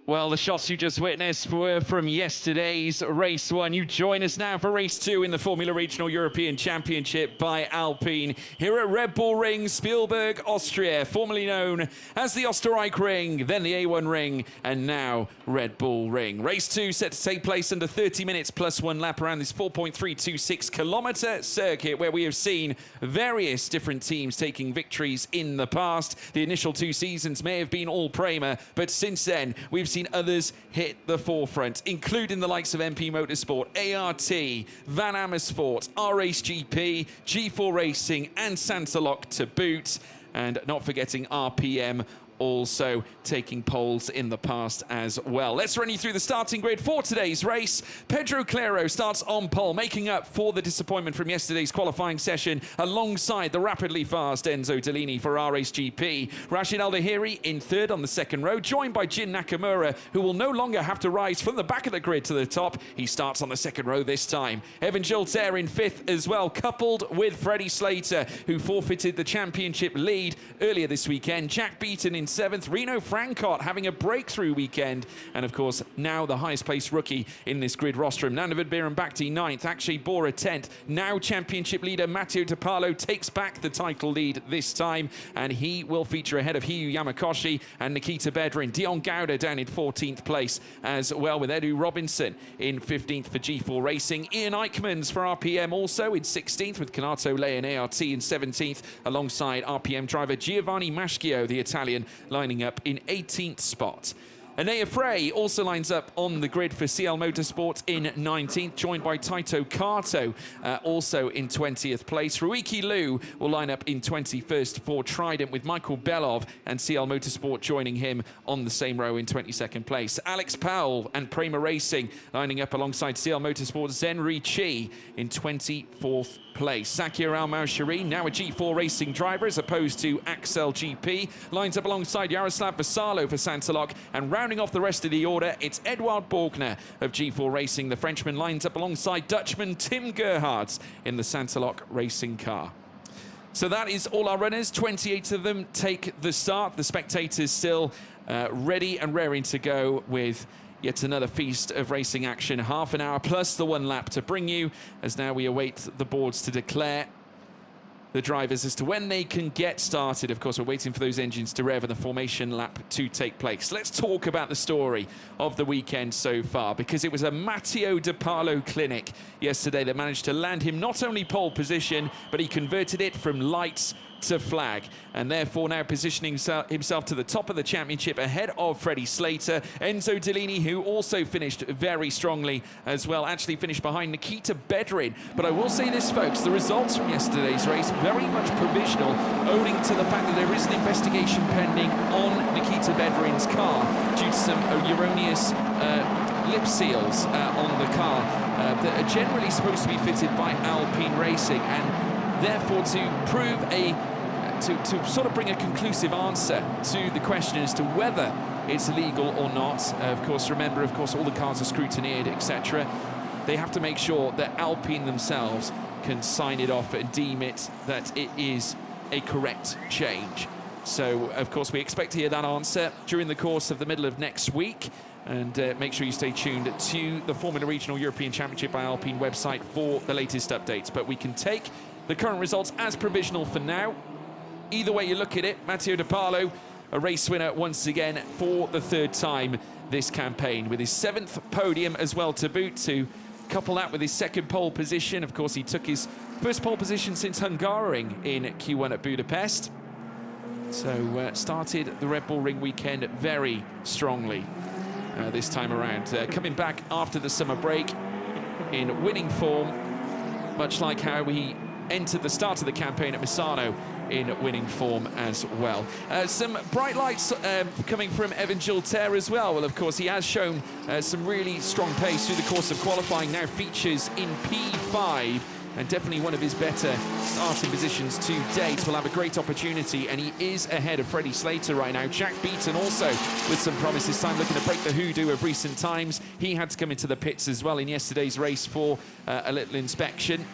Well, the shots you just witnessed were from yesterday's race one. You join us now for race two in the Formula Regional European Championship by Alpine here at Red Bull Ring, Spielberg, Austria, formerly known as the Österreich Ring, then the A1 Ring, and now Red Bull Ring. Race two set to take place under 30 minutes plus one lap around this 4.326 kilometre circuit where we have seen various different teams taking victories in the past. The initial two seasons may have been all Prema, but since then we've seen others hit the forefront, including the likes of MP Motorsport, ART, Van Amersfoort, R-Race GP, G4 Racing and Santalok to boot, and not forgetting RPM also taking poles in the past as well. Let's run you through the starting grid for today's race. Pedro Claro starts on pole, making up for the disappointment from yesterday's qualifying session alongside the rapidly fast Enzo Dellini for R-Race GP. Rashid Al-Dahiri in third on the second row, joined by Jin Nakamura, who will no longer have to rise from the back of the grid to the top. He starts on the second row this time. Evan Gilter in fifth as well, coupled with Freddie Slater, who forfeited the championship lead earlier this weekend. Jack Beaton in seventh, Reno Francott having a breakthrough weekend, and of course now the highest placed rookie in this grid rostrum, Nanavid Birampakti ninth, Akshay Bora 10th. Now championship leader Matteo De Paolo takes back the title lead this time, and he will feature ahead of Hiyu Yamakoshi and Nikita Bedrin. Dion Gouda down in 14th place as well, with Edu Robinson in 15th for G4 Racing. Ian Eichmans for RPM also in 16th, with Canato Lay and ART in 17th, alongside RPM driver Giovanni Maschio, the Italian, lining up in 18th spot. Anea Frey also lines up on the grid for CL Motorsport in 19th, joined by Taito Kato, also in 20th place. Ruiki Liu will line up in 21st for Trident, with Michael Belov and CL Motorsport joining him on the same row in 22nd place. Alex Powell and Prema Racing lining up alongside CL Motorsport Zenri Chi in 24th place. Sakir Al-Maushari, now a G4 Racing driver as opposed to Axel GP, lines up alongside Jaroslav Vassallo for Santalok, and rounding off the rest of the order, it's Edouard Borgner of G4 Racing. The Frenchman lines up alongside Dutchman Tim Gerhards in the Santalok racing car. So that is all our runners. 28 of them take the start. The spectators still ready and raring to go with yet another feast of racing action. Half an hour plus the one lap to bring you, as now we await the boards to declare the drivers as to when they can get started. Of course, we're waiting for those engines to rev and the formation lap to take place. Let's talk about the story of the weekend so far, because it was a Matteo De Paolo clinic yesterday that managed to land him not only pole position, but he converted it from lights to flag, and therefore now positioning himself to the top of the championship ahead of Freddie Slater. Enzo Dellini, who also finished very strongly as well, actually finished behind Nikita Bedrin. But I will say this, folks, the results from yesterday's race very much provisional, owing to the fact that there is an investigation pending on Nikita Bedrin's car due to some erroneous lip seals on the car that are generally supposed to be fitted by Alpine Racing, and therefore to prove to sort of bring a conclusive answer to the question as to whether it's illegal or not. Of course, remember, of course, all the cars are scrutinized, etc. They have to make sure that Alpine themselves can sign it off and deem it that it is a correct change. So, of course, we expect to hear that answer during the course of the middle of next week. And make sure you stay tuned to the Formula Regional European Championship by Alpine website for the latest updates. But we can take the current results as provisional for now. Either way you look at it, Matteo De Paolo, a race winner once again for the third time this campaign, with his 7th podium as well to boot, to couple that with his second pole position. Of course, he took his first pole position since Hungaroring in Q1 at Budapest. So started the Red Bull Ring weekend very strongly this time around. Coming back after the summer break in winning form, much like how he entered the start of the campaign at Misano in winning form as well. Some bright lights coming from Evan Gilter as well. Well, of course, he has shown some really strong pace through the course of qualifying, now features in P5, and definitely one of his better starting positions to date. Will have a great opportunity, and he is ahead of Freddie Slater right now. Jack Beaton also with some promise this time, looking to break the hoodoo of recent times. He had to come into the pits as well in yesterday's race for a little inspection.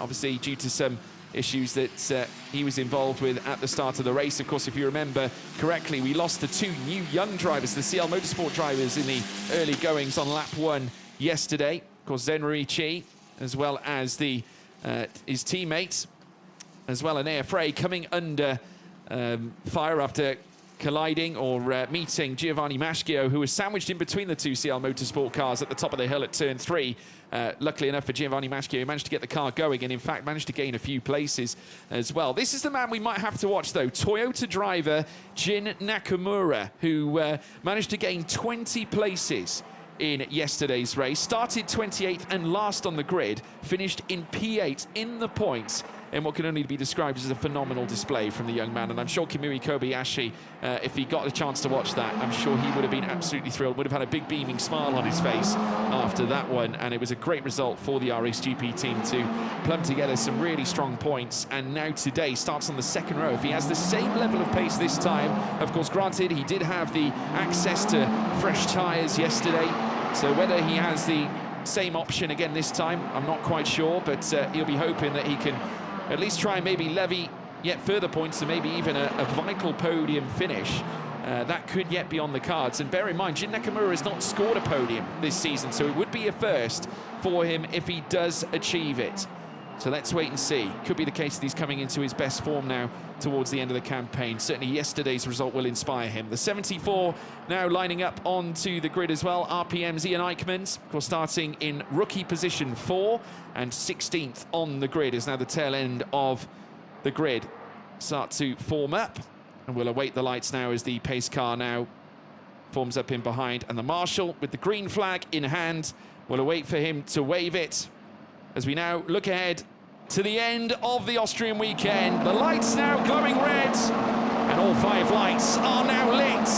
Obviously, due to some issues that he was involved with at the start of the race. Of course, if you remember correctly, we lost the 2 new young drivers, the CL Motorsport drivers, in the early goings on lap 1 yesterday. Of course, Zenrui Chi, as well as his teammates, as well as Nea Frey, coming under fire after colliding or meeting Giovanni Maschio, who was sandwiched in between the 2 CL Motorsport cars at the top of the hill at turn 3. Luckily enough for Giovanni Maschio, he managed to get the car going and in fact managed to gain a few places as well. This is the man we might have to watch though, Toyota driver Jin Nakamura, who managed to gain 20 places in yesterday's race. Started 28th and last on the grid, finished in P8 in the points, in what can only be described as a phenomenal display from the young man. And I'm sure Kamui Kobayashi, if he got a chance to watch that, I'm sure he would have been absolutely thrilled, would have had a big beaming smile on his face after that one. And it was a great result for the RSGP team to plumb together some really strong points. And now today starts on the second row. If he has the same level of pace this time, of course, granted, he did have the access to fresh tyres yesterday. So whether he has the same option again this time, I'm not quite sure, but he'll be hoping that he can at least try and maybe levy yet further points and maybe even a vital podium finish. That could yet be on the cards. And bear in mind, Jin Nakamura has not scored a podium this season, so it would be a first for him if he does achieve it. So let's wait and see. Could be the case that he's coming into his best form now towards the end of the campaign. Certainly yesterday's result will inspire him. The 74 now lining up onto the grid as well. RPM's Ian Eichmans, of course, starting in rookie position 4 and 16th on the grid is now the tail end of the grid. Start to form up, and we'll await the lights now as the pace car now forms up in behind. And the marshal with the green flag in hand will await for him to wave it as we now look ahead to the end of the Austrian weekend. The lights now glowing red, and all 5 lights are now lit.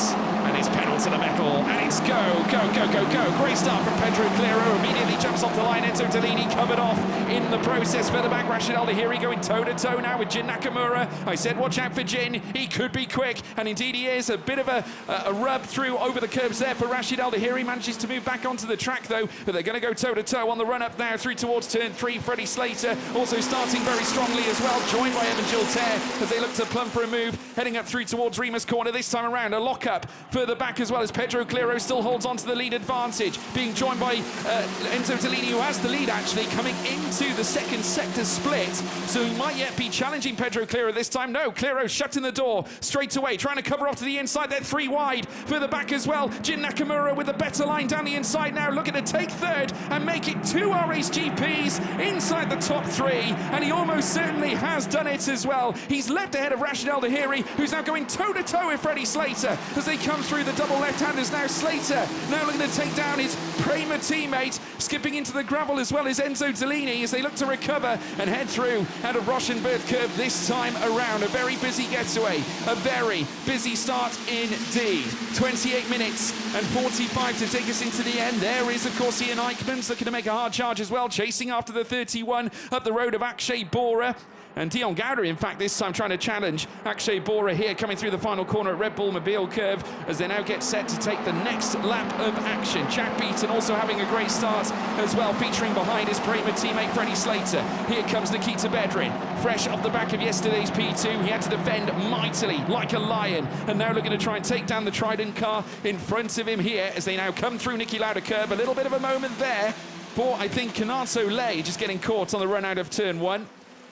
And it's pedal to the metal, and it's go, go, go, go, go. Great start from Pedro Clero, immediately jumps off the line. Enzo Tellini covered off in the process. Further back, Rashid Al-Dahiri going toe-to-toe now with Jin Nakamura. I said watch out for Jin, he could be quick, and indeed he is. A bit of a rub through over the curbs there for Rashid Al-Dahiri. Manages to move back onto the track though, but they're going to go toe-to-toe on the run-up now through towards turn 3. Freddie Slater also starting very strongly as well, joined by Evan Giltaire as they look to plumb for a move, heading up through towards Remus corner this time around. A lock-up further back as well as Pedro Clero still holds on to the lead advantage, being joined by Enzo Tellini, who has the lead actually coming into the second sector split, so he might yet be challenging Pedro Clero this time. No, Clero shutting the door straight away, trying to cover off to the inside. They're 3 wide further back as well. Jin Nakamura with a better line down the inside now, looking to take third and make it 2 RSGPs inside the top 3, and he almost certainly has done it as well. He's leapt ahead of Rashid Al-Dahiri, who's now going toe-to-toe with Freddie Slater as they come through the double left-handers. Now Slater now looking to take down his Prema teammate, skipping into the gravel as well as Enzo Tellini as they look to recover and head through out of Rochenberg curve this time around. A very busy getaway, a very busy start indeed. 28 minutes and 45 to take us into the end. There is, of course, Ian Eichmans looking to make a hard charge as well, chasing after the 31 up the road of Akshay Bora. And Dion Gowder, in fact, this time trying to challenge Akshay Bora here, coming through the final corner at Red Bull Mobile Curve as they now get set to take the next lap of action. Jack Beaton also having a great start as well, featuring behind his Prema teammate Freddie Slater. Here comes Nikita Bedrin, fresh off the back of yesterday's P2. He had to defend mightily like a lion, and now looking to try and take down the Trident car in front of him here as they now come through Niki Lauda curve. A little bit of a moment there for, I think, Kanato Lay just getting caught on the run out of turn 1.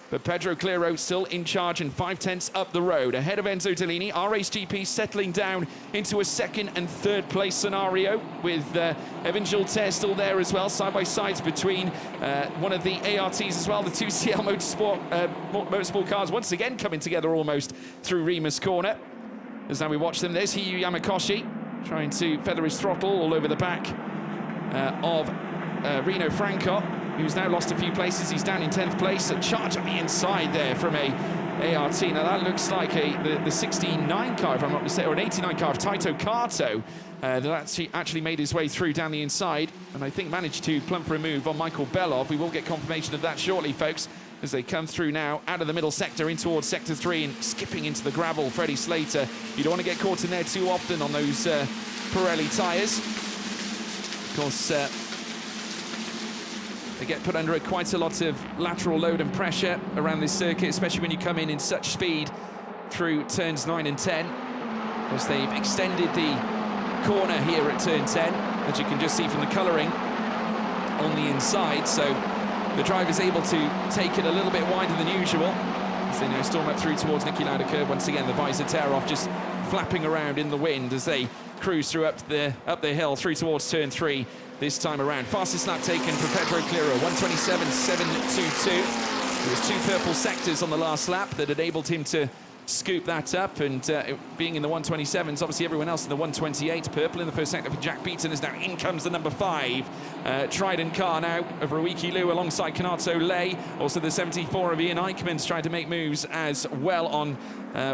But Pedro Clero still in charge and 5/10 up the road. Ahead of Enzo Tellini, RSGP settling down into a 2nd and 3rd place scenario with Evan Giltaire still there as well, side by sides between one of the ARTs as well. The 2 CL Motorsport cars once again coming together almost through Remus corner. As now we watch them, there's Hiyu Yamakoshi trying to feather his throttle all over the back of Reno Franco, who's now lost a few places. He's down in 10th place. A charge on the inside there from a ART. Now that looks like the 69 car, if I'm not mistaken, or an 89 car of Taito Kato that actually made his way through down the inside, and I think managed to plumb for a move on Michael Belov. We will get confirmation of that shortly, folks, as they come through now out of the middle sector in towards sector 3 and skipping into the gravel. Freddie Slater, you don't want to get caught in there too often on those Pirelli tyres. Of course, They get put under quite a lot of lateral load and pressure around this circuit, especially when you come in such speed through turns 9 and 10, as they've extended the corner here at turn 10, as you can just see from the colouring on the inside. So the driver's able to take it a little bit wider than usual, as they now storm up through towards Niki Lauda curve. Once again, the visor tear off, just flapping around in the wind as they cruise through up the hill through towards turn 3 this time around. Fastest lap taken for Pedro Clearo, 1:27.722. There was 2 purple sectors on the last lap that enabled him to scoop that up, and being in the 1:27s, obviously everyone else in the 1:28. Purple in the first sector for Jack Beaton, as now in comes the number 5 Trident car now of Ruiki Liu alongside Kanato Lei. Also the 74 of Ian Eichmann's trying to make moves as well on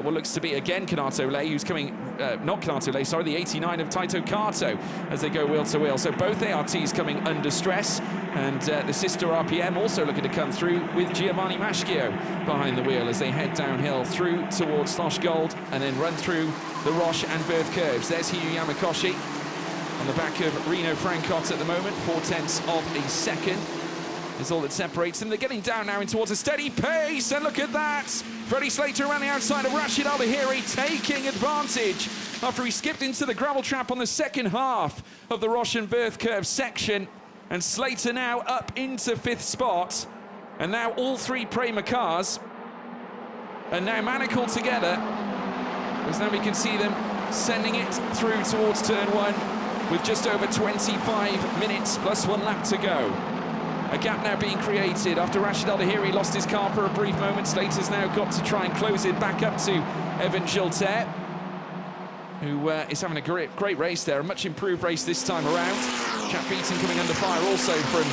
what looks to be again Kanato Lei, who's coming, not Kanato Lei, sorry, the 89 of Taito Kato, as they go wheel to wheel. So both ARTs coming under stress, and the sister RPM also looking to come through with Giovanni Maschio behind the wheel as they head downhill through towards Slosh Gold and then run through the Roche and Verth curves. There's Hiyu Yamakoshi on the back of Reno Francot at the moment. 0.4 of a second is all that separates them. They're getting down now in towards a steady pace, and look at that! Freddie Slater around the outside of Rashid Al-Bahiri, taking advantage after he skipped into the gravel trap on the second half of the Roche and Verth curve section. And Slater now up into 5th spot. And now all 3 Prema cars are now manacled together, as now we can see them sending it through towards turn 1 with just over 25 minutes plus 1 lap to go. A gap now being created after Rashid Al-Bahiri lost his car for a brief moment. Slater's now got to try and close it back up to Evan Gilter, who is having a great race there, a much improved race this time around. Jack Beaton coming under fire also from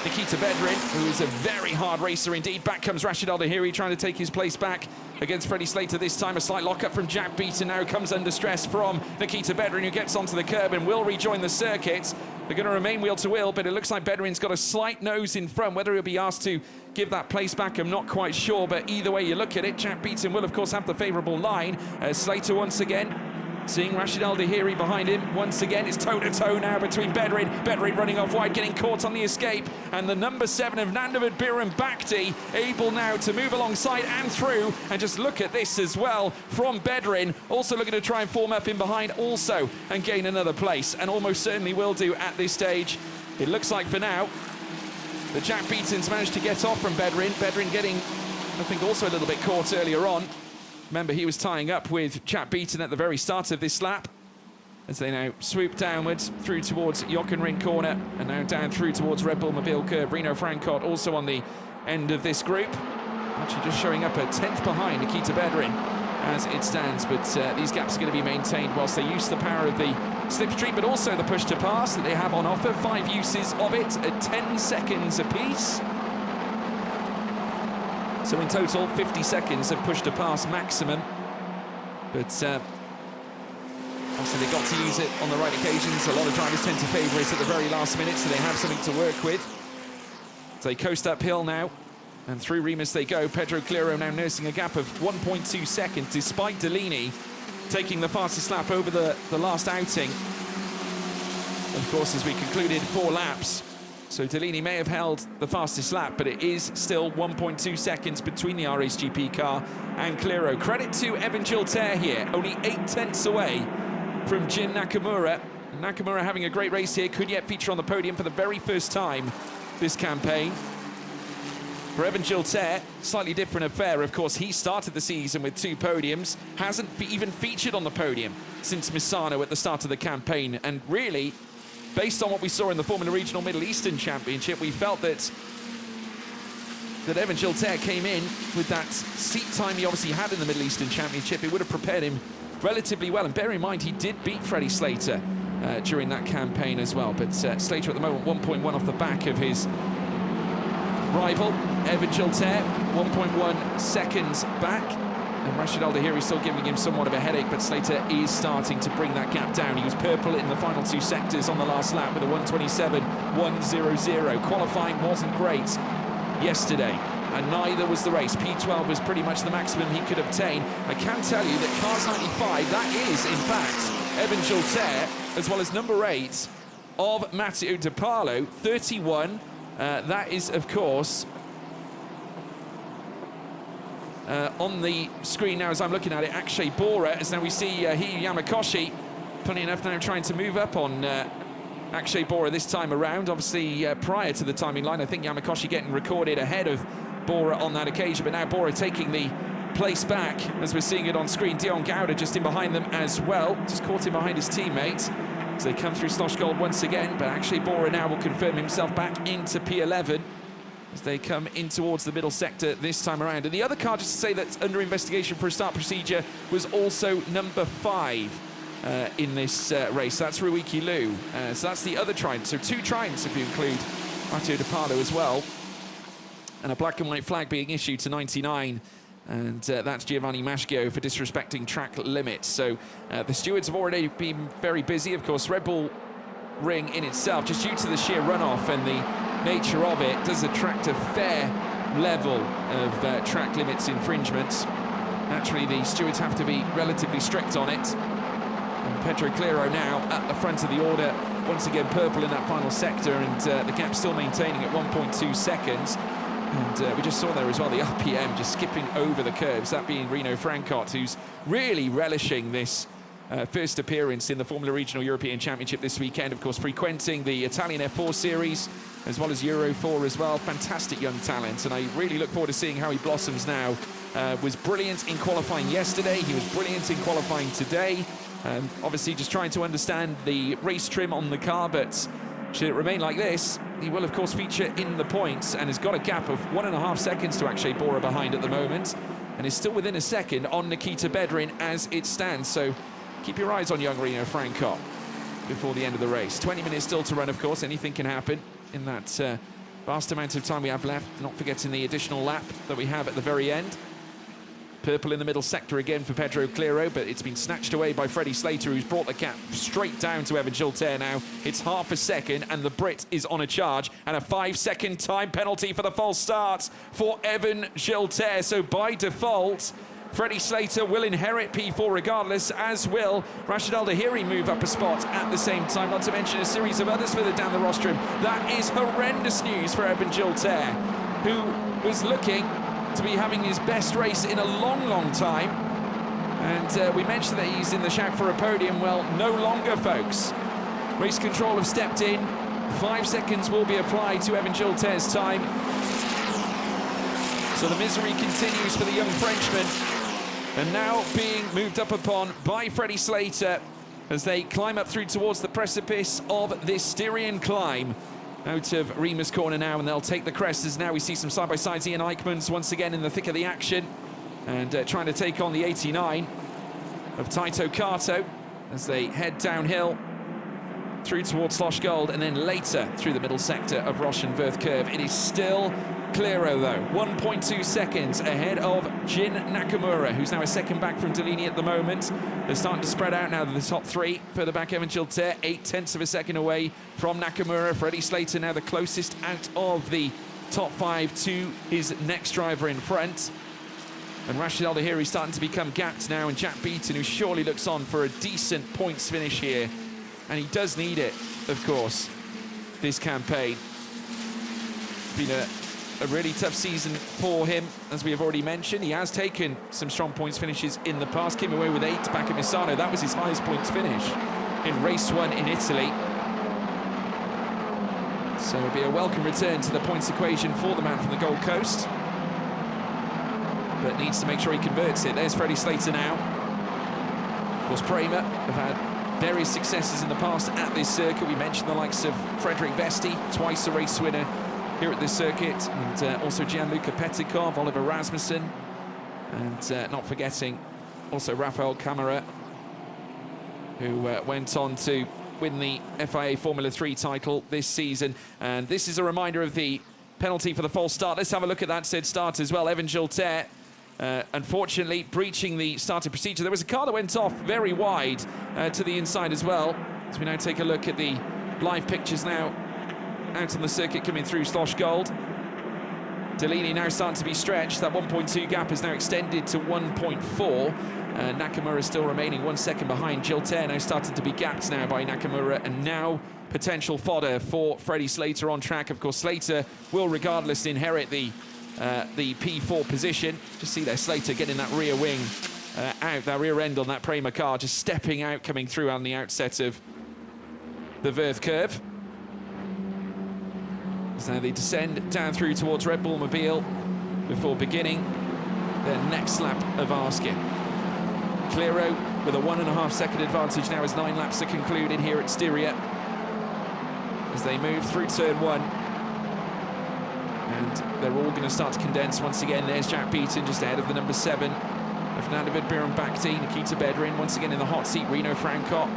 Nikita Bedrin, who is a very hard racer indeed. Back comes Rashid Al-Bahiri trying to take his place back against Freddie Slater this time. A slight lock-up from Jack Beaton now comes under stress from Nikita Bedrin, who gets onto the curb and will rejoin the circuit. They're going to remain wheel to wheel, but it looks like Bedrin's got a slight nose in front. Whether he'll be asked to give that place back, I'm not quite sure, but either way you look at it, Jack Beaton will of course have the favourable line. Slater once again seeing Rashid Al-Bahiri behind him. Once again, it's toe-to-toe now between Bedrin. Bedrin running off wide, getting caught on the escape. And the number 7 of Nandavid Biram Bhakti able now to move alongside and through. And just look at this as well from Bedrin. Also looking to try and form up in behind also and gain another place. And almost certainly will do at this stage. It looks like for now that Jack Beaton's managed to get off from Bedrin. Bedrin getting, I think, also a little bit caught earlier on. Remember, he was tying up with Jack Beaton at the very start of this lap, as they now swoop downwards through towards Jochenring corner and now down through towards Red Bull Mobile curve. Reno Francot also on the end of this group, actually just showing up a 10th behind Nikita Bedrin as it stands, but these gaps are going to be maintained whilst they use the power of the slipstream, but also the push to pass that they have on offer. 5 uses of it at 10 seconds apiece. So in total, 50 seconds of push to pass maximum. But obviously they got to use it on the right occasions. A lot of drivers tend to favour it at the very last minute, so they have something to work with. So they coast uphill now, and through Remus they go. Pedro Clearo now nursing a gap of 1.2 seconds, despite Delaney taking the fastest lap over the last outing. Of course, as we concluded, 4 laps. So Delaney may have held the fastest lap, but it is still 1.2 seconds between the RSGP car and Clearo. Credit to Evan Gilter here, only 8 tenths away from Jin Nakamura. Nakamura having a great race here, could yet feature on the podium for the very first time this campaign. For Evan Gilter, slightly different affair. Of course, he started the season with 2 podiums, hasn't even featured on the podium since Misano at the start of the campaign, and really, based on what we saw in the Formula Regional Middle Eastern Championship, we felt that Evan Gilter came in with that seat time he obviously had in the Middle Eastern Championship. It would have prepared him relatively well, and bear in mind he did beat Freddie Slater during that campaign as well. But Slater at the moment 1.1 off the back of his rival Evan Gilter, 1.1 seconds back. And Rashid Al-Bahiri still giving him somewhat of a headache, but Slater is starting to bring that gap down. He was purple in the final 2 sectors on the last lap with a 1:27.100. Qualifying wasn't great yesterday, and neither was the race. P12 was pretty much the maximum he could obtain. I can tell you that Cars 95, that is, in fact, Evan Gilter, as well as number 8 of Matteo De Paolo, 31. That is, of course, on the screen now as I'm looking at it, Akshay Bora, as now we see Hiyu Yamakoshi, funny enough, now trying to move up on Akshay Bora this time around. Obviously, prior to the timing line, I think Yamakoshi getting recorded ahead of Bora on that occasion, but now Bora taking the place back, as we're seeing it on screen. Dion Gowda just in behind them as well, just caught in behind his teammates as they come through Slosh Gold once again, but Akshay Bora now will confirm himself back into P11 as they come in towards the middle sector this time around. And the other car, just to say, that's under investigation for a start procedure was also number 5 in this race. That's Ruiki Liu. So that's the other Trident. So 2 Tridents if you include Matteo De Pardo as well. And a black and white flag being issued to 99. And that's Giovanni Maschio for disrespecting track limits. So the stewards have already been very busy. Of course, Red Bull Ring in itself, just due to the sheer runoff and the nature of it, does attract a fair level of track limits infringements. Naturally, the stewards have to be relatively strict on it. And Pedro Clero now at the front of the order, once again purple in that final sector, and the gap still maintaining at 1.2 seconds. And we just saw there as well the RPM just skipping over the curbs, that being Rino Francot, who's really relishing this first appearance in the Formula Regional European Championship this weekend. Of course, frequenting the Italian F4 series as well as Euro 4 as well. Fantastic young talent, and I really look forward to seeing how he blossoms now. Was brilliant in qualifying yesterday, he was brilliant in qualifying today. Obviously just trying to understand the race trim on the car, but should it remain like this, he will of course feature in the points and has got a gap of 1.5 seconds to Akshay Bora behind at the moment, and is still within a second on Nikita Bedrin as it stands. So keep your eyes on young Rino Francot before the end of the race. 20 minutes still to run, of course. Anything can happen in that vast amount of time we have left, not forgetting the additional lap that we have at the very end. Purple in the middle sector again for Pedro Clero, but it's been snatched away by Freddie Slater, who's brought the gap straight down to Evan Giltaire now. It's half a second, and the Brit is on a charge, and a 5-second time penalty for the false start for Evan Giltaire. So by default, Freddie Slater will inherit P4 regardless, as will Rashid Al-Dahiri move up a spot at the same time, not to mention a series of others further down the rostrum. That is horrendous news for Evan Giltaire, who was looking to be having his best race in a long time. And we mentioned that he's in the shout for a podium. Well, no longer, folks. Race control have stepped in. 5 seconds will be applied to Evan Giltaire's time. So the misery continues for the young Frenchman. And now being moved up upon by Freddie Slater as they climb up through towards the precipice of this Styrian climb. Out of Remus corner now, and they'll take the crest as now we see some side-by-sides. Ian Eichmann's once again in the thick of the action and trying to take on the 89 of Taito Kato as they head downhill through towards Slosh Gold and then later through the middle sector of Roshenwerth Curve. It is still Clero though, 1.2 seconds ahead of Jin Nakamura, who's now a second back from Delaney at the moment. They're starting to spread out now to the top 3. Further back, Evan Giltaire, 0.8 of a second away from Nakamura. Freddie Slater now the closest out of the top 5 to his next driver in front. And Rashid Al-Dahiri starting to become gapped now, and Jack Beaton, who surely looks on for a decent points finish here. And he does need it, of course, this campaign. It's been a really tough season for him, as we have already mentioned. He has taken some strong points finishes in the past, came away with 8 back at Misano. That was his highest points finish in race 1 in Italy. So it'll be a welcome return to the points equation for the man from the Gold Coast, but needs to make sure he converts it. There's Freddie Slater now. Of course, Prema have had various successes in the past at this circuit. We mentioned the likes of Frederick Vesti, twice a race winner here at this circuit, and also Gianluca Petikov, Oliver Rasmussen, and not forgetting also Rafael Camara, who went on to win the FIA Formula 3 title this season. And this is a reminder of the penalty for the false start. Let's have a look at that said start as well. Evan Giltaire, unfortunately, breaching the starting procedure. There was a car that went off very wide to the inside as well. So we now take a look at the live pictures now out on the circuit coming through Slosh Gold. Delaney now starting to be stretched. That 1.2 gap is now extended to 1.4. Nakamura still remaining 1 second behind. Giltaire now starting to be gapped now by Nakamura, and now potential fodder for Freddie Slater on track. Of course, Slater will regardless inherit the P4 position. Just see there, Slater getting that rear wing out, that rear end on that Prema car, just stepping out, coming through on the outset of the Verth curve. So now they descend down through towards Red Bull Mobile before beginning their next lap of asking. Clero with a 1.5 second advantage now as 9 laps are concluded here at Styria as they move through turn 1. And they're all going to start to condense once again. There's Jack Beaton just ahead of the number 7. Fernando Vidbiran Bakhti, Nikita Bedrin once again in the hot seat. Reno Frankot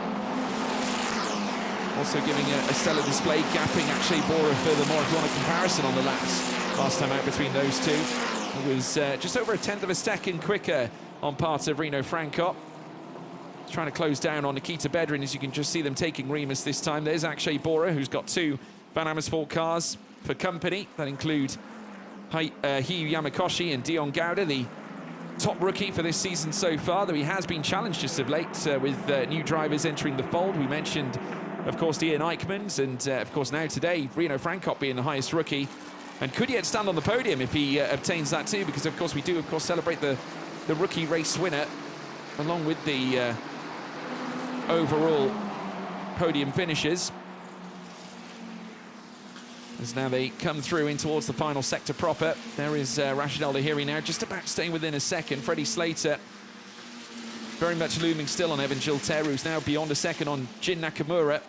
also giving a stellar display, gapping actually Bora furthermore if you want a comparison on the laps last time out between those two. It was just over 1/10 of a second quicker on part of Reno Frankot. Trying to close down on Nikita Bedrin as you can just see them taking Remus this time. There's Akshay Bora who's got 2 Van Amersfoort cars for company that include Hiyu Yamakoshi and Dion Gouda, the top rookie for this season so far, though he has been challenged just of late with new drivers entering the fold. We mentioned, of course, Ian Eichmans, and of course now today Reno Frankot being the highest rookie, and could yet stand on the podium if he obtains that too, because of course we do celebrate the rookie race winner along with the overall podium finishes. As now they come through in towards the final sector proper. There is Rashid Al Lahiri now, just about staying within a second. Freddie Slater very much looming still on Evan Gilter, who's now beyond a second on Jin Nakamura.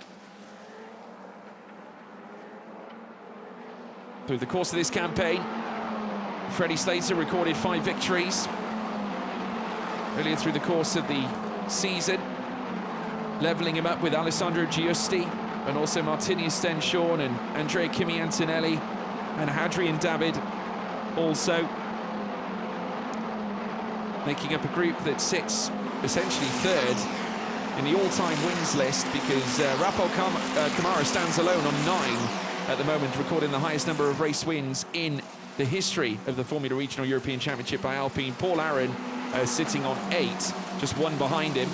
Through the course of this campaign, Freddie Slater recorded 5 victories earlier through the course of the season, levelling him up with Alessandro Giusti and also Martini Stenshorn and Andrea Kimi Antonelli and Hadrian David also making up a group that sits essentially 3rd in the all-time wins list, because Rafael Kamara stands alone on 9 at the moment, recording the highest number of race wins in the history of the Formula Regional European Championship by Alpine. Paul Aaron sitting on 8, just 1 behind him.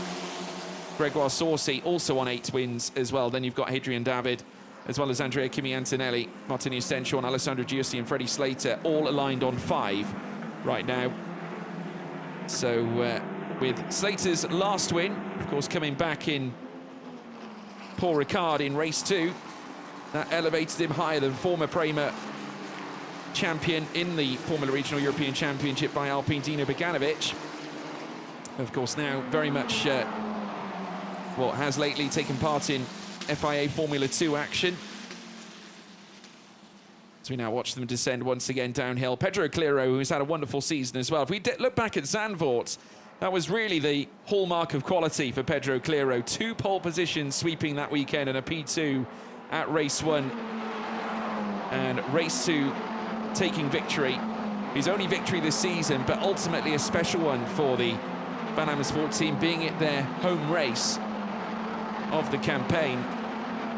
Gregoire Saucy also on 8 wins as well. Then you've got Hadrian David, as well as Andrea Kimi Antonelli, Martini Stenshorn, Alessandro Giusti and Freddie Slater, all aligned on 5 right now. So with Slater's last win, of course, coming back in Paul Ricard in race 2, that elevated him higher than former Prema champion in the Formula Regional European Championship by Alpine, Dino Beganovic. Of course, now very much has lately taken part in FIA Formula 2 action. So we now watch them descend once again downhill. Pedro Clero, who's had a wonderful season as well. If we look back at Zandvoort, that was really the hallmark of quality for Pedro Clero. 2 pole positions sweeping that weekend and a P2 at race 1. And race 2 taking victory. His only victory this season, but ultimately a special one for the Van Amersfoort team, being it their home race of the campaign.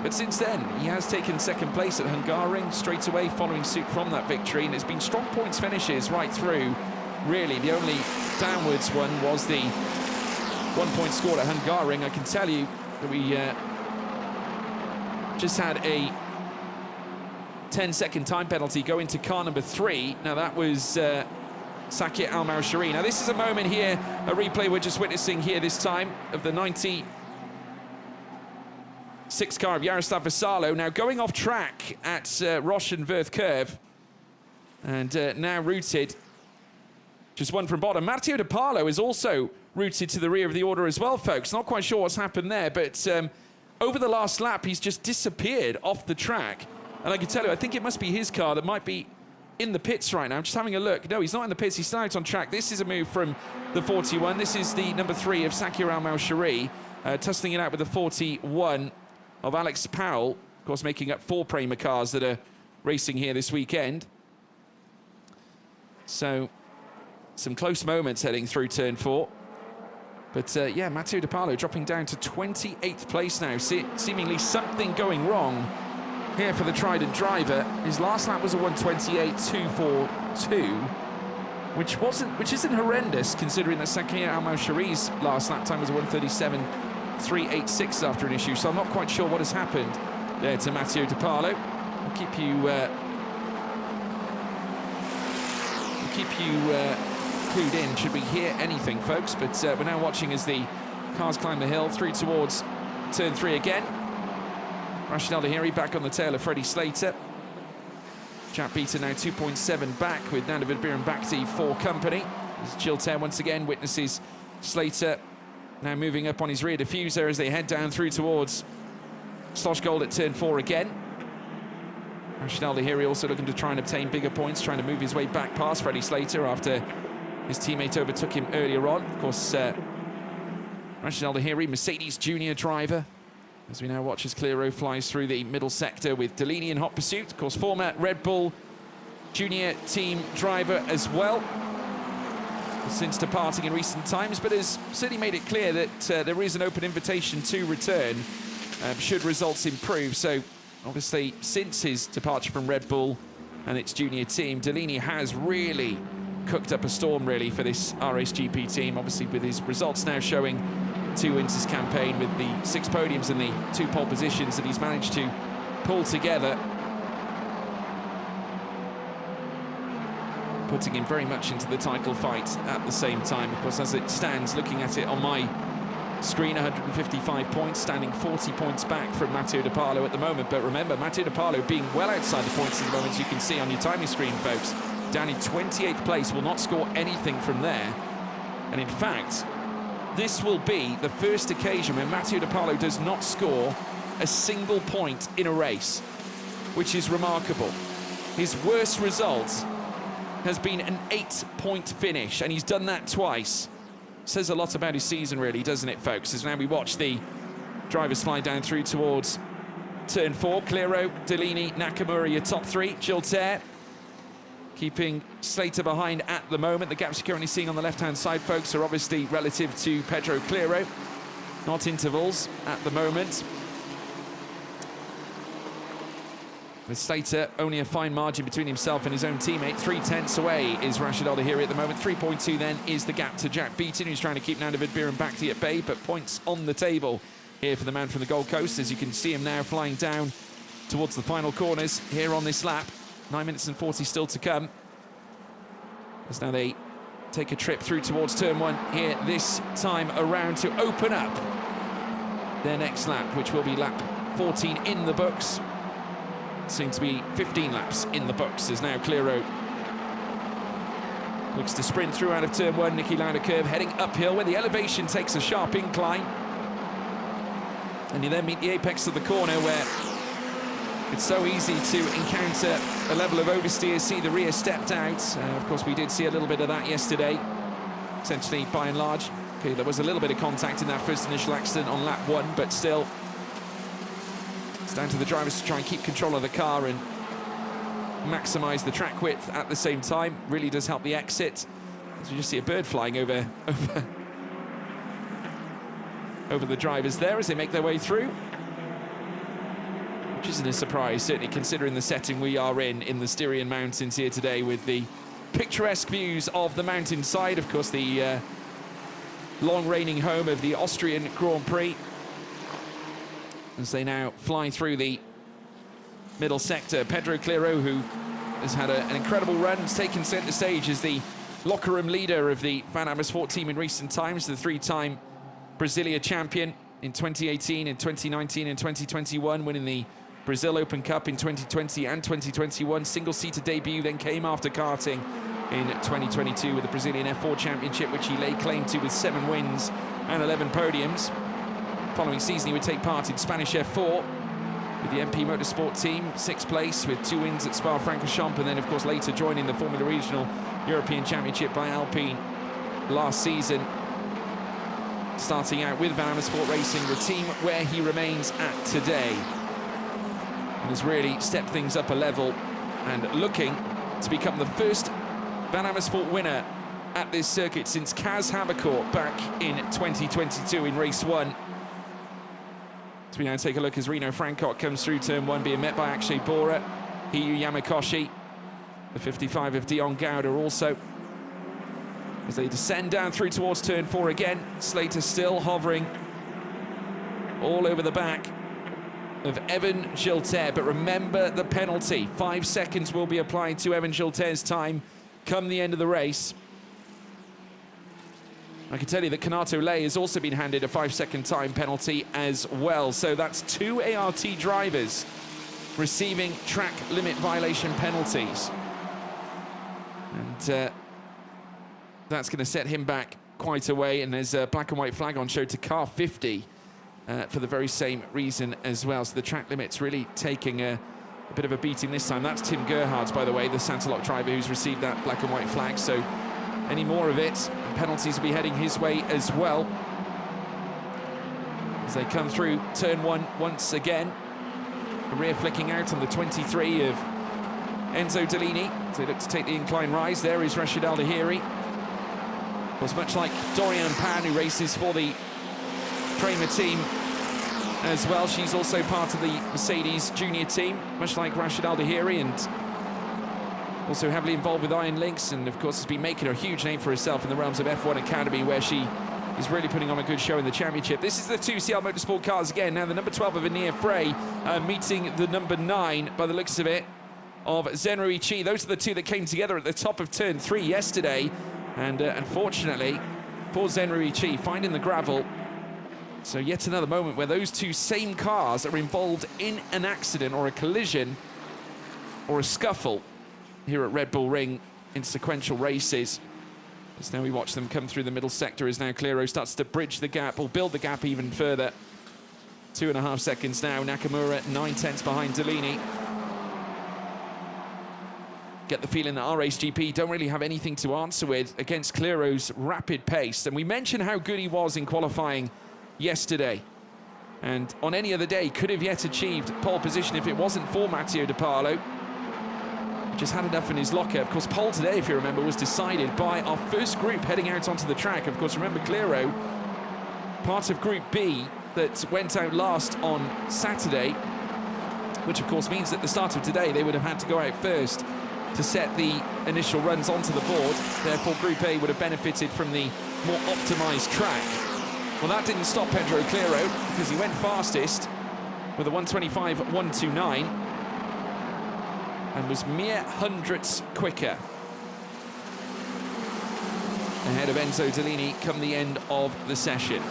But since then, he has taken 2nd place at Hungaroring straight away, following suit from that victory, and it's been strong points finishes right through. Really, the only downwards one was the 1 point scored at Hungaroring. I can tell you that we just had a 10-second time penalty go into car number 3. Now that was Sakir Al-Maushari. Now this is a moment here, a replay we're just witnessing here this time, of the 96 car of Jaroslav Vasalo, now going off track at Roche and Verth curve, and now routed just 1 from bottom. Matteo De Parlo is also routed to the rear of the order as well, folks. Not quite sure what's happened there, but over the last lap he's just disappeared off the track. And I can tell you, I think it must be his car that might be in the pits right now. I'm just having a look. No, he's not in the pits. He's still out on track. This is a move from the 41. This is the number 3 of Sakir Al-Maushari, tussling it out with the 41 of Alex Powell, of course, making up 4 Prema cars that are racing here this weekend. So, some close moments heading through turn 4. But, yeah, Matteo De Parlo dropping down to 28th place now. Seemingly something going wrong here for the Trident driver. His last lap was a 1:28.242, which isn't horrendous considering that Sakir Al-Maushari's last lap time was a 1:37.386 after an issue. So I'm not quite sure what has happened there to Matteo De Parlo. We'll keep you clued in should we hear anything, folks. But we're now watching as the cars climb the hill through towards turn 3 again. Rashid Al Dahiri back on the tail of Freddie Slater. Jack Beater now 2.7 back with Nanda Vidbiran Bhakti for company. As Chiltern once again witnesses Slater now moving up on his rear diffuser as they head down through towards Slosh Gold at turn 4 again. Rashid Al Dahiri also looking to try and obtain bigger points, trying to move his way back past Freddie Slater after his teammate overtook him earlier on. Of course, Rashid Al Dahiri, Mercedes junior driver, as we now watch as Clearo flies through the middle sector with Delaney in hot pursuit. Of course, former Red Bull junior team driver as well, since departing in recent times, but has certainly made it clear that there is an open invitation to return should results improve. So obviously, since his departure from Red Bull and its junior team, Delaney has really cooked up a storm, really, for this RSGP team. Obviously, with his results now showing 2 wins this campaign, with the 6 podiums and the 2 pole positions that he's managed to pull together, putting him very much into the title fight at the same time. Of course, as it stands, looking at it on my screen, 155 points, standing 40 points back from Matteo De Parlo at the moment. But remember, Matteo De Parlo being well outside the points at the moment, as you can see on your timing screen, folks, down in 28th place, will not score anything from there. And in fact, this will be the first occasion when Matteo De Parlo does not score a single point in a race, which is remarkable. His worst result has been an 8-point finish, and he's done that twice. Says a lot about his season, really, doesn't it, folks? As now we watch the drivers fly down through towards turn 4. Clearo, Delaney, Nakamura, your top 3. Chiltern keeping Slater behind at the moment. The gaps you're currently seeing on the left-hand side, folks, are obviously relative to Pedro Clearo, not intervals at the moment. With Slater only a fine margin between himself and his own teammate. 3/10 away is Rashid Al Dahiri at the moment. 3.2 then is the gap to Jack Beaton, who's trying to keep Nanda Vidbiran Bhakti at bay, but points on the table here for the man from the Gold Coast, as you can see him now flying down towards the final corners here on this lap. 9 minutes and 40 still to come, as now they take a trip through towards turn 1 here this time around to open up their next lap, which will be lap 14 in the books. Soon to be 15 laps in the books, as now Clearo looks to sprint through out of turn 1. Niki Lauda curve heading uphill, where the elevation takes a sharp incline, and you then meet the apex of the corner, where it's so easy to encounter a level of oversteer, see the rear stepped out. Of course, we did see a little bit of that yesterday, essentially by and large. Okay, there was a little bit of contact in that first initial accident on lap 1, but still, it's down to the drivers to try and keep control of the car and maximise the track width at the same time. Really does help the exit, as you just see a bird flying over the drivers there as they make their way through, which isn't a surprise, certainly considering the setting we are in the Styrian Mountains here today, with the picturesque views of the mountainside. Of course, the long reigning home of the Austrian Grand Prix, as they now fly through the middle sector. Pedro Clearo, who has had an incredible run, has taken centre stage as the locker room leader of the Van Amersfoort team in recent times, the 3-time Brasilia champion in 2018, in 2019 and 2021, winning the Brazil Open Cup in 2020 and 2021. Single-seater debut then came after karting in 2022 with the Brazilian F4 Championship, which he laid claim to with 7 wins and 11 podiums. Following season, he would take part in Spanish F4 with the MP Motorsport team, 6th place with 2 wins at Spa-Francorchamps, and then, of course, later joining the Formula Regional European Championship by Alpine last season. Starting out with Van Amersfoort Racing, the team where he remains at today, and has really stepped things up a level and looking to become the first Van Amersfoort winner at this circuit since Kaz Havercourt back in 2022 in race 1. So we now take a look as Reno Francock comes through turn 1, being met by Akshay Bora, Hiyu Yamakoshi, the 55 of Dion Gouda also, as they descend down through towards turn 4 again. Slater still hovering all over the back of Evan Gilter, but remember the penalty. 5 seconds will be applied to Evan Gilter's time come the end of the race. I can tell you that Kanato Lay has also been handed a 5-second time penalty as well. So that's 2 ART drivers receiving track limit violation penalties. And that's going to set him back quite a way. And there's a black and white flag on show to car 50 for the very same reason as well. So the track limit's really taking a bit of a beating this time. That's Tim Gerhardt, by the way, the Santalok driver who's received that black and white flag. So any more of it, penalties will be heading his way as well. As they come through turn 1 once again. A rear flicking out on the 23 of Enzo Dellini. So they look to take the incline rise. There is Rashid Al-Dahiri. Of course, much like Dorian Pan, who races for the Kramer team as well. She's also part of the Mercedes junior team, much like Rashid Al-Dahiri, and also heavily involved with Iron Lynx, and of course has been making a huge name for herself in the realms of F1 Academy, where she is really putting on a good show in the championship. This is the 2 CL Motorsport cars again. Now the number 12 of Anir Frey meeting the number 9, by the looks of it, of Zenrui Chi. Those are the 2 that came together at the top of turn 3 yesterday. And unfortunately, for Zenrui Chi, finding the gravel. So yet another moment where those 2 same cars are involved in an accident or a collision or a scuffle here at Red Bull Ring in sequential races. As now we watch them come through the middle sector as now Clero starts to bridge the gap or build the gap even further. 2.5 seconds now. Nakamura 9/10 behind Dellini. Get the feeling that RHGP don't really have anything to answer with against Clero's rapid pace. And we mentioned how good he was in qualifying yesterday. And on any other day, could have yet achieved pole position if it wasn't for Matteo De Carlo. Just had enough in his locker. Of course, pole today, if you remember, was decided by our first group heading out onto the track. Of course, remember Clero, part of Group B that went out last on Saturday, which of course means that at the start of today, they would have had to go out first to set the initial runs onto the board. Therefore, Group A would have benefited from the more optimised track. Well, that didn't stop Pedro Clero, because he went fastest with a 1:25.129 and was mere hundredths quicker ahead of Enzo Dellini come the end of the session.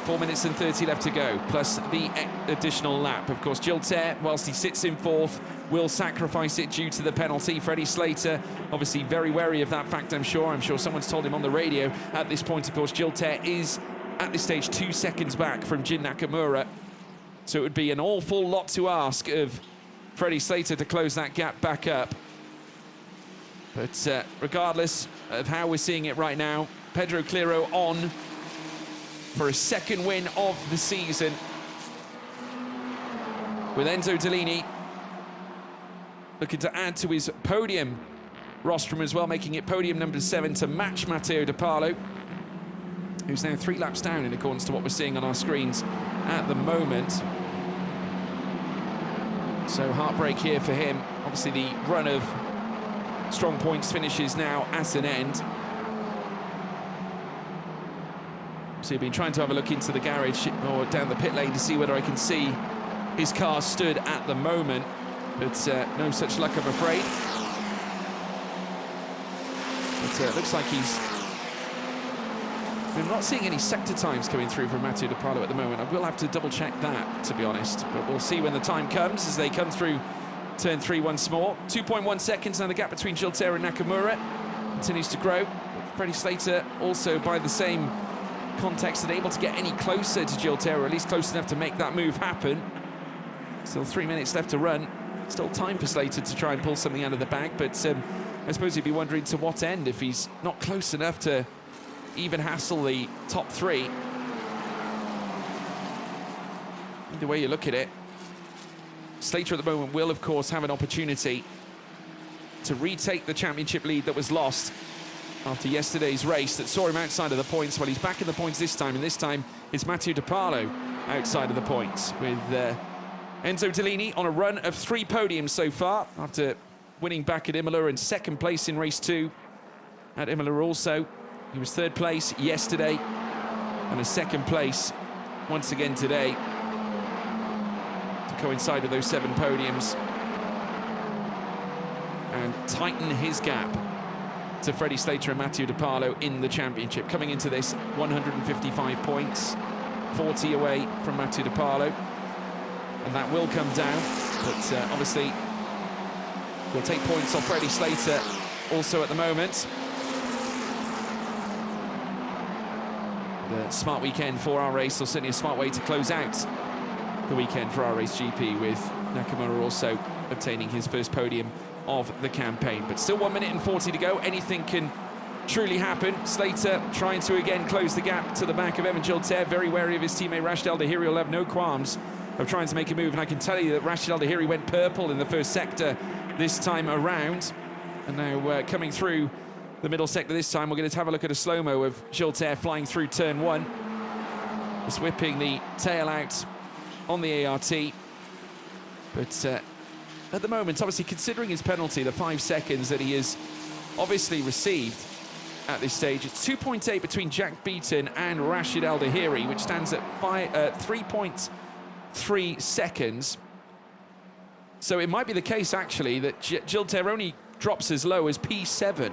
4 minutes and 30 left to go, plus the additional lap. Of course, Gilter, whilst he sits in 4th, will sacrifice it due to the penalty. Freddie Slater, obviously very wary of that fact, I'm sure. I'm sure someone's told him on the radio. At this point, of course, Gilter is, at this stage, 2 seconds back from Jin Nakamura. So it would be an awful lot to ask of Freddie Slater to close that gap back up. But regardless of how we're seeing it right now, Pedro Clero on for a 2nd win of the season, with Enzo Dellini looking to add to his podium rostrum as well, making it podium number 7 to match Matteo De Carlo, who's now 3 laps down in accordance to what we're seeing on our screens at the moment. So heartbreak here for him. Obviously the run of strong points finishes now at an end. So you've been trying to have a look into the garage or down the pit lane to see whether I can see his car stood at the moment, but no such luck, I'm afraid. But it looks like we're not seeing any sector times coming through from Matteo De Carlo at the moment. I will have to double check that, to be honest, but we'll see when the time comes as they come through turn 3 once more. 2.1 seconds now, the gap between Gilter and Nakamura continues to grow. But Freddie Slater also, by the same context, unable to get any closer to Gilter, or at least close enough to make that move happen. Still 3 minutes left to run. Still time for Slater to try and pull something out of the bag, but I suppose he'd be wondering to what end if he's not close enough to even hassle the top 3. Either way you look at it, Slater at the moment will, of course, have an opportunity to retake the championship lead that was lost after yesterday's race that saw him outside of the points. Well, he's back in the points this time, and this time it's Matteo De Carlo outside of the points, with Enzo Dellini on a run of 3 podiums so far, after winning back at Imola and 2nd place in race 2 at Imola also. He was 3rd place yesterday and a 2nd place once again today. coincide with those 7 podiums and tighten his gap to Freddie Slater and Mathieu De Pallo in the championship. Coming into this, 155 points, 40 away from Mathieu De Pallo, and that will come down, but obviously will take points off Freddie Slater also at the moment. A smart weekend for our race, or certainly a smart way to close out the weekend for our race GP, with Nakamura also obtaining his first podium of the campaign. But still 1 minute and 40 to go. Anything can truly happen. Slater trying to again close the gap to the back of Evan Gilter, very wary of his teammate Rashid Al Dahiri. Will have no qualms of trying to make a move, and I can tell you that Rashid Al Dahiri went purple in the first sector this time around, and now coming through the middle sector this time. We're going to have a look at a slow-mo of Gilter flying through turn 1, just whipping the tail out on the ART. But at the moment, obviously considering his penalty, the 5 seconds that he has obviously received at this stage, it's 2.8 between Jack Beaton and Rashid Al Dahiri, which stands at 3.3 seconds. So it might be the case actually that Gilter only drops as low as P7,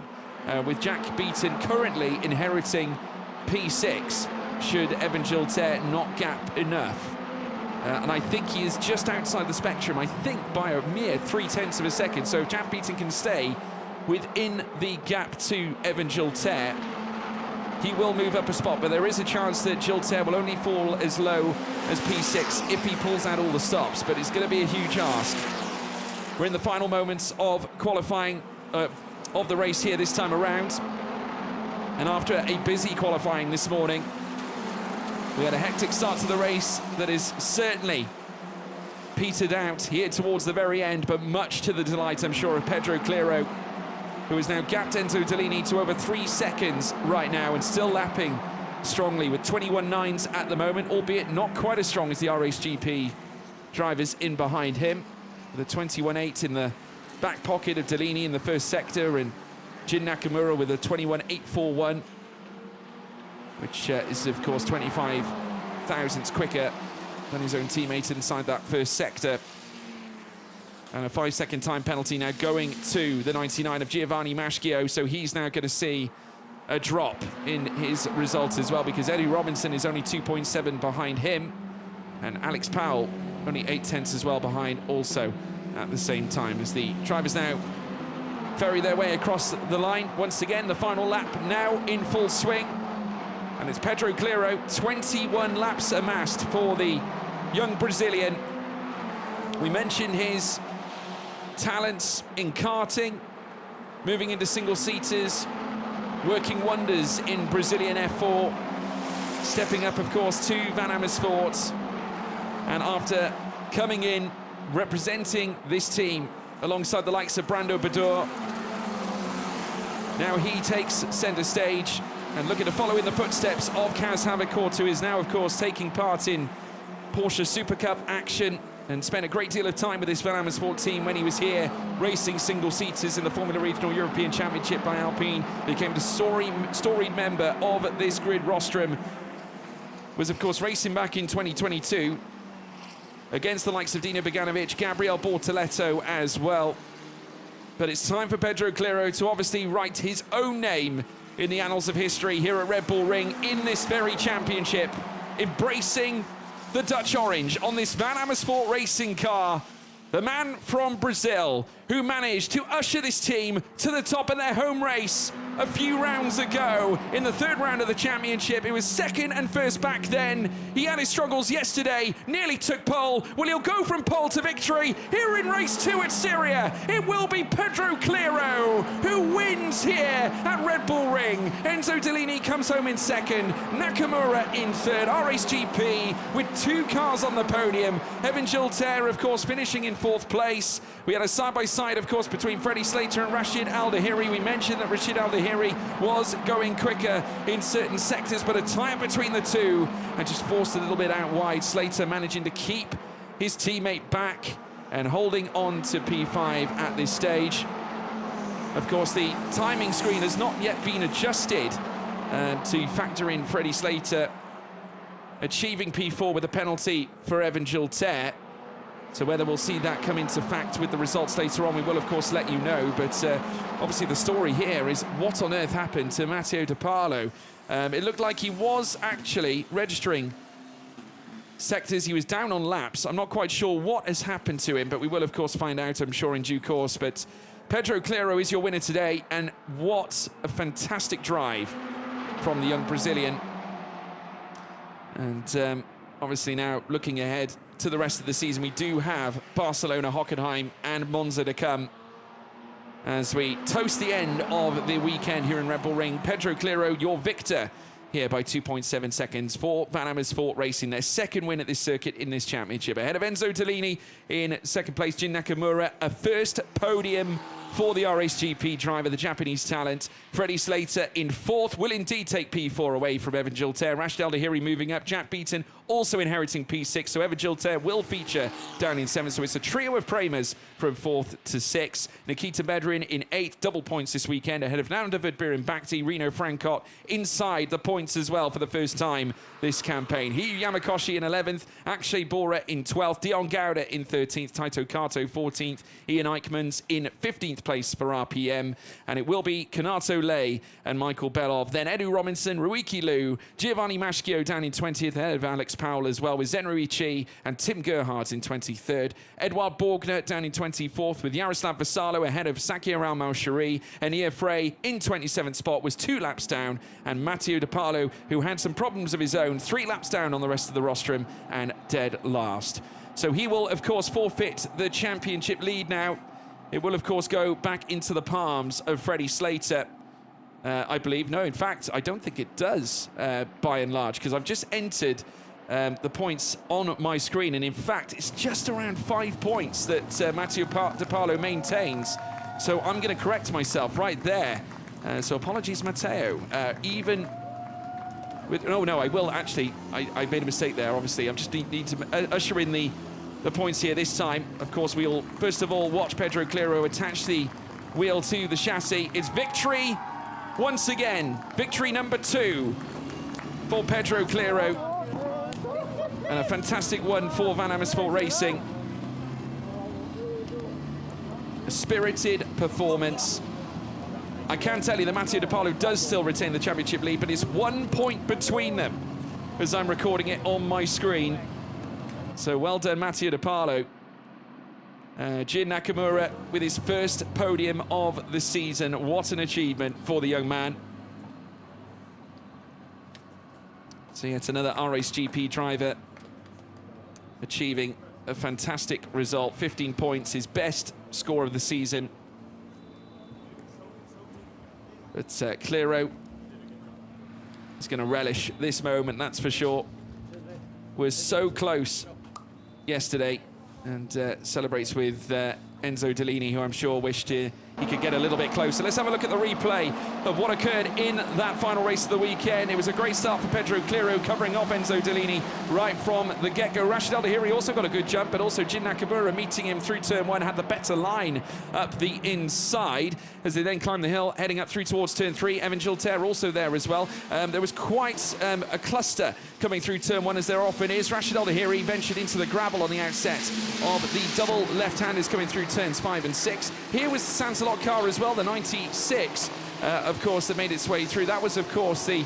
with Jack Beaton currently inheriting P6 should Evan Gilter not gap enough. And I think he is just outside the spectrum, I think by a mere 0.3 of a second. So if Jack Beaton can stay within the gap to Evan Gilter, he will move up a spot, but there is a chance that Gilter will only fall as low as P6 if he pulls out all the stops, but it's going to be a huge ask. We're in the final moments of qualifying of the race here this time around, and after a busy qualifying this morning, we had a hectic start to the race that is certainly petered out here towards the very end, but much to the delight, I'm sure, of Pedro Cleiro, who has now gapped Enzo Dellini to over 3 seconds right now, and still lapping strongly with 21.9s at the moment, albeit not quite as strong as the RHGP drivers in behind him. With a 21.8 in the back pocket of Dellini in the first sector, and Jin Nakamura with a 21.841, which is, of course, 25 thousandths quicker than his own teammate inside that first sector. And a 5-second time penalty now going to the 99 of Giovanni Maschio, so he's now going to see a drop in his results as well, because Eddie Robinson is only 2.7 behind him, and Alex Powell only 0.8 as well behind also at the same time, as the drivers now ferry their way across the line. Once again, the final lap now in full swing, and it's Pedro Cleiro, 21 laps amassed for the young Brazilian. We mentioned his talents in karting, moving into single-seaters, working wonders in Brazilian F4, stepping up, of course, to Van Amersfoort, and after coming in, representing this team alongside the likes of Brando Bador, now he takes centre stage and looking to follow in the footsteps of Kaz Havercourt, who is now, of course, taking part in Porsche Super Cup action and spent a great deal of time with this Van Amersfoort team when he was here racing single-seaters in the Formula Regional European Championship by Alpine. Became the storied member of this grid rostrum. Was, of course, racing back in 2022 against the likes of Dino Beganovic, Gabriel Bortoletto as well. But it's time for Pedro Cleiro to obviously write his own name in the annals of history here at Red Bull Ring in this very championship, embracing the Dutch orange on this Van Amersfoort racing car. The man from Brazil who managed to usher this team to the top in their home race a few rounds ago in the 3rd round of the championship. It was second and first back then. He had his struggles yesterday, nearly took pole. Well, he'll go from pole to victory here in race 2 at Syria. It will be Pedro Cleiro who wins here at Red Bull Ring. Enzo Dellini comes home in second, Nakamura in third, RHGP with 2 cars on the podium. Evan Gilter, of course, finishing in 4th place. We had a side-by-side, of course, between Freddie Slater and Rashid Al Dahiri. We mentioned that Rashid Al Dahiri was going quicker in certain sectors, but a tie between the two and just forced a little bit out wide. Slater managing to keep his teammate back and holding on to P5 at this stage. Of course, the timing screen has not yet been adjusted to factor in Freddie Slater achieving P4 with a penalty for Evan Gilter. So whether we'll see that come into fact with the results later on, we will, of course, let you know. But obviously the story here is what on earth happened to Matteo De Carlo. It looked like he was actually registering sectors. He was down on laps. I'm not quite sure what has happened to him, but we will, of course, find out, I'm sure, in due course. But Pedro Cleiro is your winner today, and what a fantastic drive from the young Brazilian. And obviously now looking ahead to the rest of the season, we do have Barcelona, Hockenheim and Monza to come as we toast the end of the weekend here in Red Bull Ring. Pedro Cleiro, your victor here by 2.7 seconds for Van Amersfoort Racing, their second win at this circuit in this championship. Ahead of Enzo Tellini in second place, Jin Nakamura, a first podium for the RSGP driver, the Japanese talent. Freddie Slater in fourth will indeed take P4 away from Evan Gilter. Rashid Al Dahiri moving up. Jack Beaton also inheriting P6. So Evan Gilter will feature down in seventh. So it's a trio of Premers from fourth to sixth. Nikita Bedrin in eighth, double points this weekend ahead of Nanda Vidbir Bhakti. Reno Francot inside the points as well for the first time this campaign. Hiyu Yamakoshi in 11th, Akshay Bora in 12th, Dion Gouda in 13th, Taito Kato 14th, Ian Eichmans in 15th place for RPM, and it will be Kanato Lay and Michael Belov. Then Edu Robinson, Ruiki Liu, Giovanni Maschio down in 20th, ahead of Alex Powell as well, with Zenrui Chi and Tim Gerhardt in 23rd. Edouard Borgner down in 24th, with Yaroslav Vasalo ahead of Sakir Al-Malshari. And Ian Frey in 27th spot was 2 laps down, and Matteo De Carlo, who had some problems of his own, 3 laps down on the rest of the rostrum and dead last. So he will, of course, forfeit the championship lead now. It will, of course, go back into the palms of Freddie Slater, I believe. No, in fact, I don't think it does, by and large, because I've just entered the points on my screen, and in fact, it's just around 5 points that Matteo De Carlo maintains. So I'm going to correct myself right there. So apologies, Matteo. Even with... No, I will actually... I made a mistake there, obviously. I just need to usher in the points here this time. Of course, we'll first of all watch Pedro Cleiro attach the wheel to the chassis. It's victory once again. Victory number 2 for Pedro Cleiro. And a fantastic one for Van Amersfoort Racing. A spirited performance. I can tell you that Matteo De Carlo does still retain the championship lead, but it's 1 point between them as I'm recording it on my screen. So well done, Matteo De Carlo. Jin Nakamura with his first podium of the season. What an achievement for the young man. So yet another RSGP driver achieving a fantastic result. 15 points, his best score of the season. But Cleiro is going to relish this moment, that's for sure. Was so close yesterday, and celebrates with Enzo Tellini, who I'm sure wished he could get a little bit closer. Let's have a look at the replay of what occurred in that final race of the weekend. It was a great start for Pedro Cleiro, covering off Enzo Tellini right from the get-go. Rashid Al Dahiri also got a good jump, but also Jin Nakamura meeting him through turn 1 had the better line up the inside as they then climbed the hill, heading up through towards turn 3. Evan Gilter also there as well. There was quite a cluster coming through turn 1, as there often is. Rashid Al Dahiri ventured into the gravel on the outset of the double left-handers coming through turns 5 and 6. Here was the Sansalot car as well, the 96, of course, that made its way through. That was, of course, the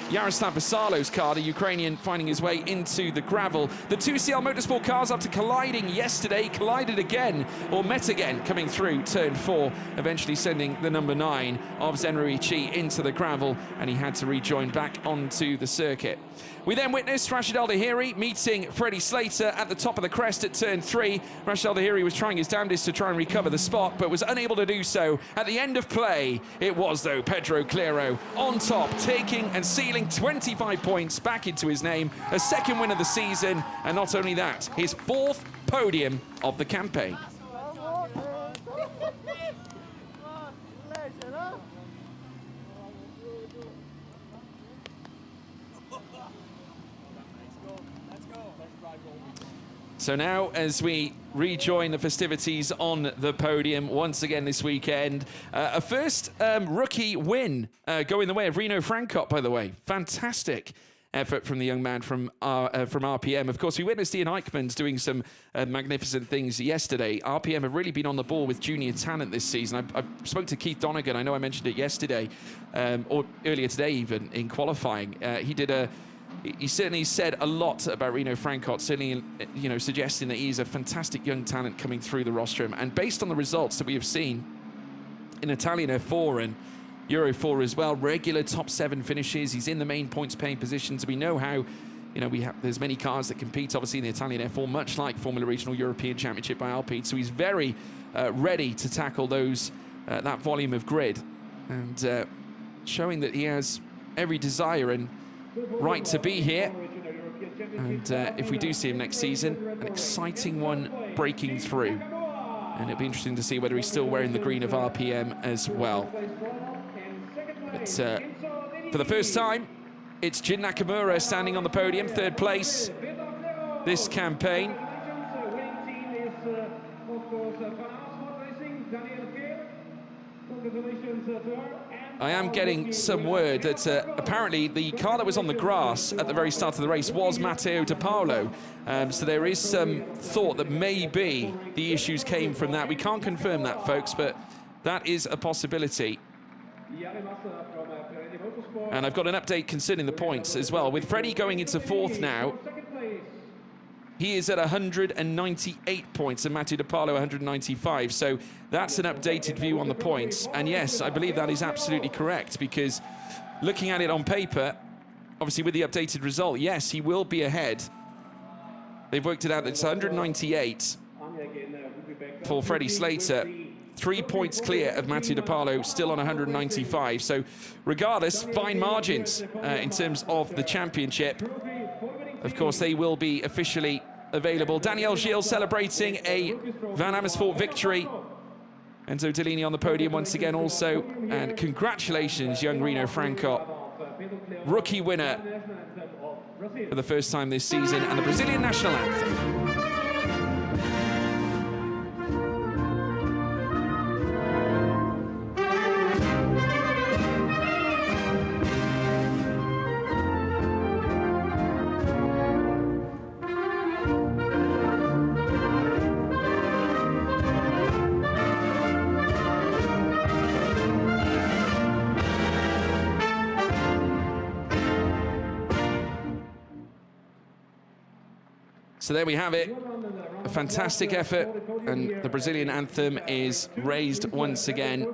Yaroslav Vasalo's car, the Ukrainian, finding his way into the gravel. The 2CL Motorsport cars, after colliding yesterday, collided again, or met again, coming through turn 4, eventually sending the number 9 of Zenrui Chi into the gravel, and he had to rejoin back onto the circuit. We then witnessed Rashid Al Dahiri meeting Freddie Slater at the top of the crest at turn 3. Rashid Al Dahiri was trying his damnedest to try and recover the spot, but was unable to do so. At the end of play, it was, though, Pedro Cleiro on top, taking and sealing 25 points back into his name, a second win of the season, and not only that, his 4th podium of the campaign. So now, as we rejoin the festivities on the podium once again this weekend, a first rookie win going the way of Reno Francot, by the way. Fantastic. effort from the young man from RPM. Of course, we witnessed Ian Eichmann's doing some magnificent things yesterday. RPM have really been on the ball with junior talent this season. I spoke to Keith Donegan. I know I mentioned it yesterday, or earlier today even, in qualifying. He certainly said a lot about Rino Francot, certainly, suggesting that he's a fantastic young talent coming through the rostrum. And based on the results that we have seen in Italian F4 and Euro 4 as well, regular top 7 finishes. He's in the main points-paying positions. We know how, there's many cars that compete, obviously, in the Italian F4, much like Formula Regional European Championship by Alpine. So he's very ready to tackle that volume of grid, and showing that he has every desire and right to be here. And if we do see him next season, an exciting one breaking through. And it'll be interesting to see whether he's still wearing the green of RPM as well. But for the first time, it's Jin Nakamura standing on the podium, 3rd place this campaign. I am getting some word that apparently the car that was on the grass at the very start of the race was Matteo De Paolo. So there is some thought that maybe the issues came from that. We can't confirm that, folks, but that is a possibility. And I've got an update concerning the points as well. With Freddie going into 4th now, he is at 198 points and Matteo De Paolo 195. So that's an updated view on the points. And yes, I believe that is absolutely correct, because looking at it on paper, obviously with the updated result, yes, he will be ahead. They've worked it out that it's 198 for Freddie Slater. 3 points clear of Matteo De Paolo, still on 195. So regardless, fine margins in terms of the championship. Of course, they will be officially available. Daniel Gilles celebrating a Van Amersfoort victory. Enzo Dellini on the podium once again also. And congratulations, young Rino Francot. Rookie winner for the first time this season, and the Brazilian national anthem. So there we have it, a fantastic effort, and the Brazilian anthem is raised once again,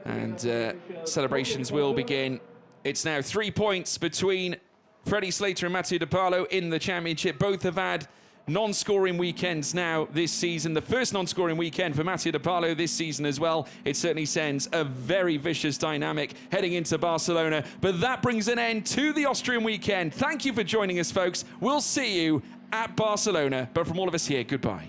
and celebrations will begin. It's now 3 points between Freddie Slater and Matteo De Paolo in the championship. Both have had non-scoring weekends now this season. The first non-scoring weekend for Matteo De Paolo this season as well. It certainly sends a very vicious dynamic heading into Barcelona. But that brings an end to the Austrian weekend. Thank you for joining us, folks. We'll see you at Barcelona. But from all of us here, goodbye.